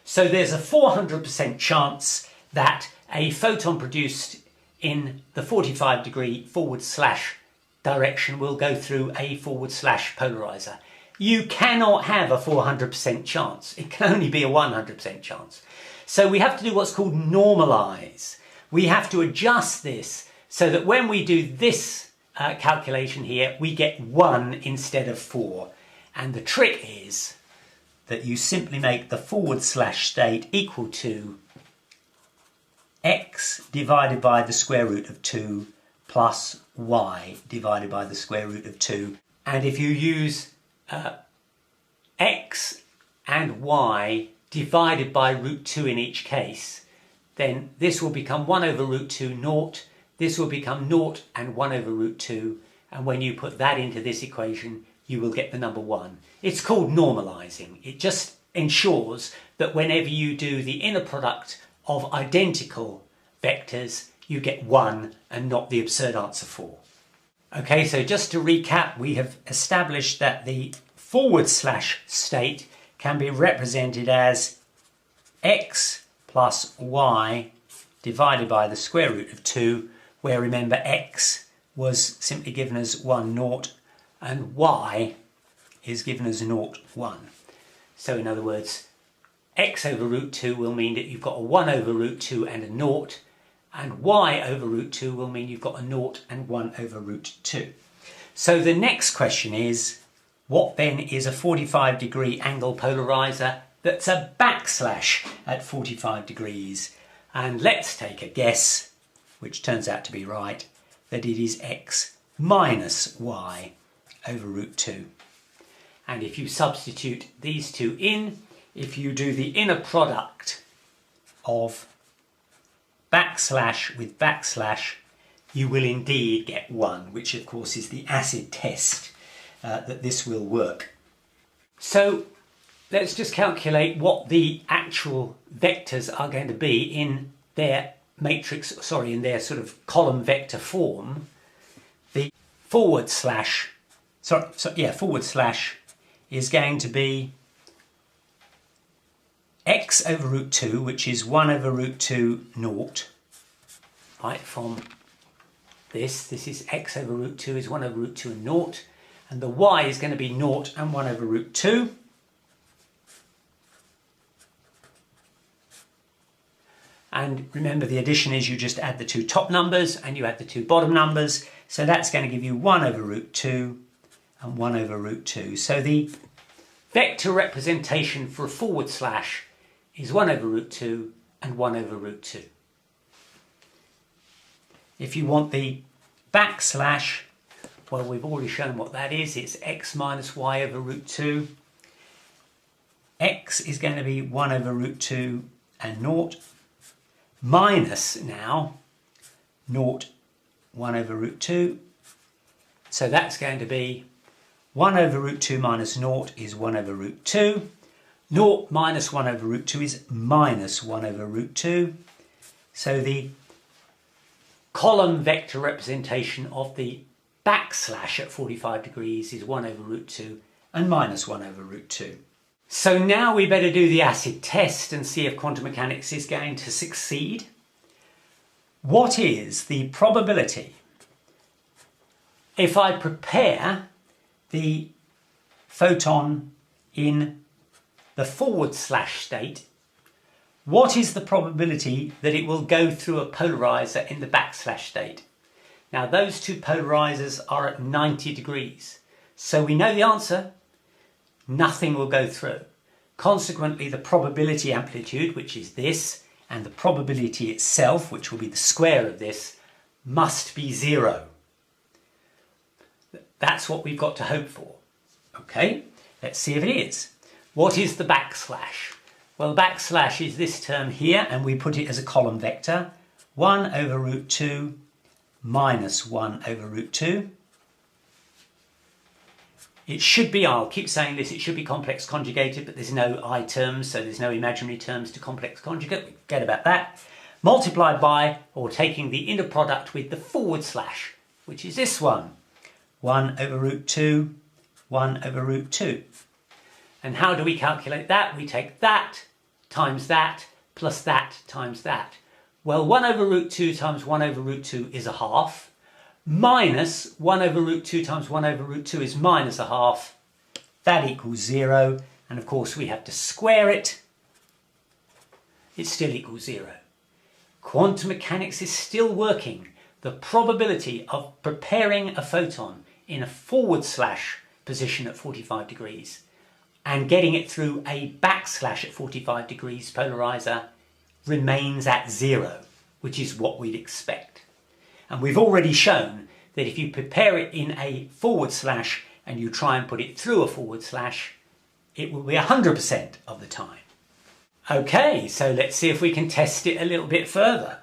So there's a 400% chance that a photon produced in the 45 degree forward slash direction will go through a forward slash polarizer. You cannot have a 400% chance. It can only be a 100% chance. So we have to do what's called normalize. We have to adjust this so that when we do this calculation here, we get 1 instead of 4. And the trick is that you simply make the forward slash state equal to x divided by the square root of 2 plus y divided by the square root of 2. And if you use x and y divided by root 2 in each case, then this will become 1 over root 2 naught, this will become naught and 1 over root 2, and when you put that into this equation you will get the number 1. It's called normalizing. It just ensures that whenever you do the inner product of identical vectors you get 1 and not the absurd answer 4. Okay, so just to recap, we have established that the forward slash state can be represented as x plus y divided by the square root of 2, where remember x was simply given as 1 naught and y is given as naught 1. So in other words, x over root 2 will mean that you've got a 1 over root 2 and a naught, and y over root 2 will mean you've got a naught and 1 over root 2. So the next question is, what then is a 45-degree angle polarizer that's a backslash at 45 degrees? And let's take a guess, which turns out to be right, that it is x minus y over root 2. And if you substitute these two in, if you do the inner product of backslash with backslash, you will indeed get 1, which of course is the acid test that this will work. So let's just calculate what the actual vectors are going to be in their matrix, in their sort of column vector form. The forward slash is going to be x over root 2, which is 1 over root 2 naught, right, from this is x over root 2 is 1 over root 2 and naught, and the y is going to be naught and 1 over root 2. And remember, the addition is you just add the two top numbers and you add the two bottom numbers, so that's going to give you 1 over root 2 and 1 over root 2. So the vector representation for a forward slash is 1 over root 2 and 1 over root 2. If you want the backslash, well, we've already shown what that is. It's x minus y over root 2. X is going to be 1 over root 2 and naught, minus now naught 1 over root 2. So that's going to be 1 over root 2 minus naught is 1 over root 2. Naught minus 1 over root 2 is minus 1 over root 2. So the column vector representation of the backslash at 45 degrees is 1 over root 2 and minus 1 over root 2. So now we better do the acid test and see if quantum mechanics is going to succeed. What is the probability if I prepare the photon in the forward slash state? What is the probability that it will go through a polarizer in the backslash state? Now those two polarizers are at 90 degrees. So we know the answer. Nothing will go through. Consequently, the probability amplitude, which is this, and the probability itself, which will be the square of this, must be 0. That's what we've got to hope for. Okay, let's see if it is. What is the backslash? Well, the backslash is this term here, and we put it as a column vector. 1 over root 2 minus 1 over root 2. It should be, I'll keep saying this, it should be complex conjugated, but there's no I terms, so there's no imaginary terms to complex conjugate. Forget about that. Multiplied by, or taking the inner product with the forward slash, which is this one. 1 over root 2, 1 over root 2. And how do we calculate that? We take that times that plus that times that. Well, 1 over root 2 times 1 over root 2 is a half. minus 1 over root 2 times 1 over root 2 is minus a half. That equals 0. And of course we have to square it. It still equals 0. Quantum mechanics is still working. The probability of preparing a photon in a forward slash position at 45 degrees and getting it through a backslash at 45 degrees polarizer remains at 0, which is what we'd expect. And we've already shown that if you prepare it in a forward slash and you try and put it through a forward slash, it will be 100% of the time. Okay, so let's see if we can test it a little bit further.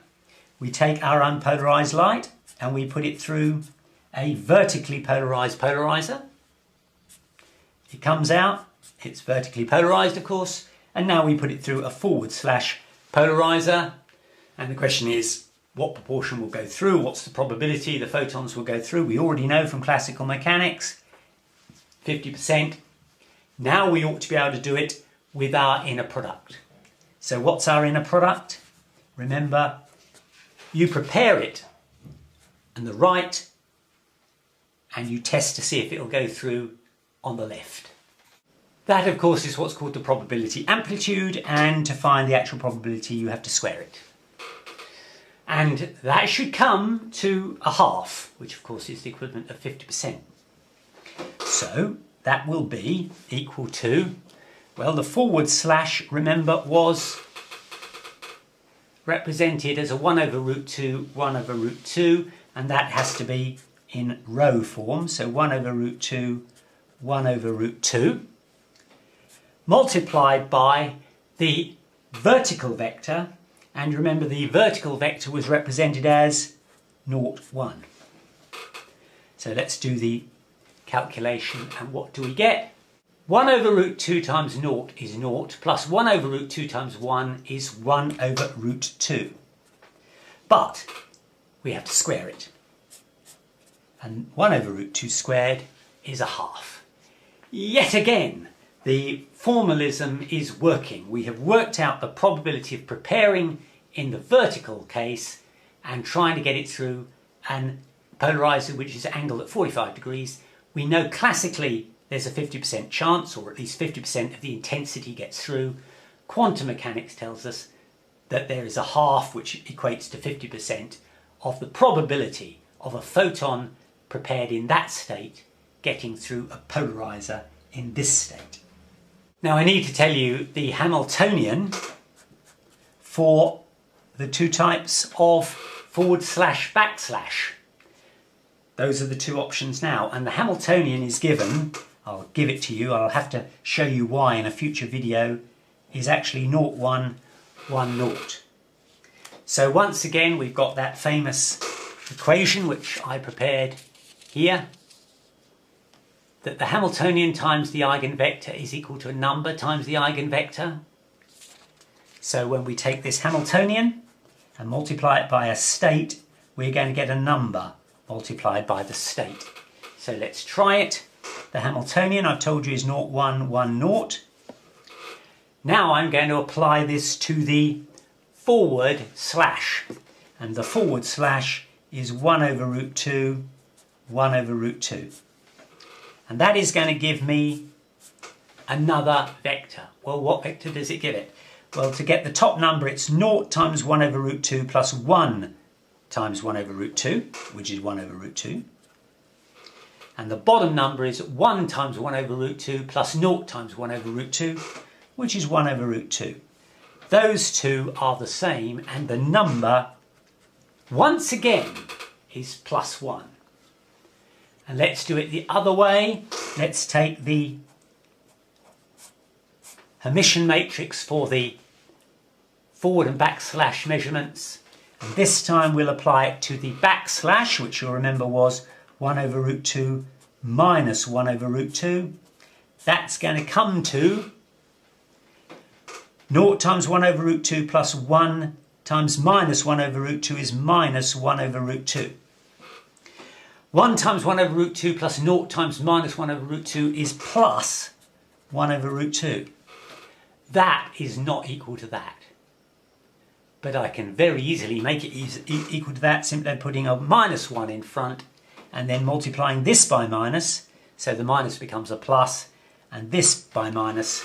We take our unpolarized light and we put it through a vertically polarized polarizer. It comes out, it's vertically polarized of course, and now we put it through a forward slash polarizer. And the question is, what proportion will go through? What's the probability the photons will go through? We already know from classical mechanics, 50%. Now we ought to be able to do it with our inner product. So what's our inner product? Remember, you prepare it on the right and you test to see if it'll go through on the left. That of course is what's called the probability amplitude, and to find the actual probability you have to square it. And that should come to a half, which of course is the equivalent of 50%. So that will be equal to, well, the forward slash, remember, was represented as a 1 over root 2, 1 over root 2, and that has to be in row form, so 1 over root 2, 1 over root 2, multiplied by the vertical vector, and remember the vertical vector was represented as 0, 1. So let's do the calculation, and what do we get? 1 over root 2 times 0 is 0, plus 1 over root 2 times 1 is 1 over root 2. But we have to square it. And 1 over root 2 squared is a half. Yet again, the formalism is working. We have worked out the probability of preparing in the vertical case and trying to get it through an polarizer which is angled at 45 degrees. We know classically there's a 50% chance, or at least 50% of the intensity gets through. Quantum mechanics tells us that there is a half, which equates to 50% of the probability of a photon prepared in that state getting through a polarizer in this state. Now I need to tell you the Hamiltonian for the two types of forward slash backslash. Those are the two options now, and the Hamiltonian is given, I'll give it to you, I'll have to show you why in a future video, is actually 0, 1, 1, 0. So once again we've got that famous equation which I prepared here, that the Hamiltonian times the eigenvector is equal to a number times the eigenvector. So when we take this Hamiltonian and multiply it by a state, we're going to get a number multiplied by the state. So let's try it. The Hamiltonian, I've told you, is 0, 1, 1, 0. Now I'm going to apply this to the forward slash. And the forward slash is 1 over root 2, 1 over root 2. And that is going to give me another vector. Well, what vector does it give it? Well, to get the top number, it's 0 times 1 over root 2 plus 1 times 1 over root 2, which is 1 over root 2. And the bottom number is 1 times 1 over root 2 plus 0 times 1 over root 2, which is 1 over root 2. Those two are the same, and the number, once again, is plus 1. And let's do it the other way. Let's take the Hermitian matrix for the forward and backslash measurements. And this time we'll apply it to the backslash, which you'll remember was 1 over root 2 minus 1 over root 2. That's going to come to 0 times 1 over root 2 plus 1 times minus 1 over root 2 is minus 1 over root 2. 1 times 1 over root 2 plus 0 times minus 1 over root 2 is plus 1 over root 2. That is not equal to that. But I can very easily make it equal to that simply by putting a minus 1 in front and then multiplying this by minus, so the minus becomes a plus, and this by minus,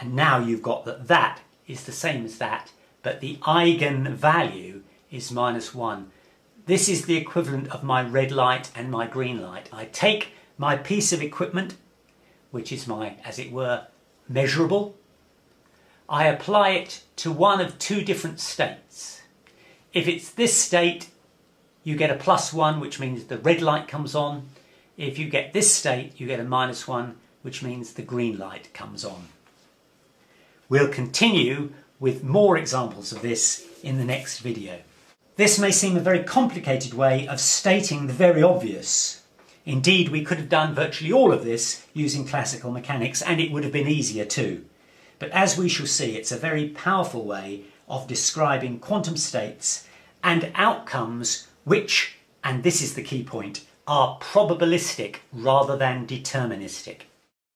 and now you've got that that is the same as that, but the eigenvalue is -1. This is the equivalent of my red light and my green light. I take my piece of equipment, which is my, as it were, measurable. I apply it to one of two different states. If it's this state, you get a +1, which means the red light comes on. If you get this state, you get a -1, which means the green light comes on. We'll continue with more examples of this in the next video. This may seem a very complicated way of stating the very obvious. Indeed, we could have done virtually all of this using classical mechanics, and it would have been easier too. But as we shall see, it's a very powerful way of describing quantum states and outcomes which, and this is the key point, are probabilistic rather than deterministic.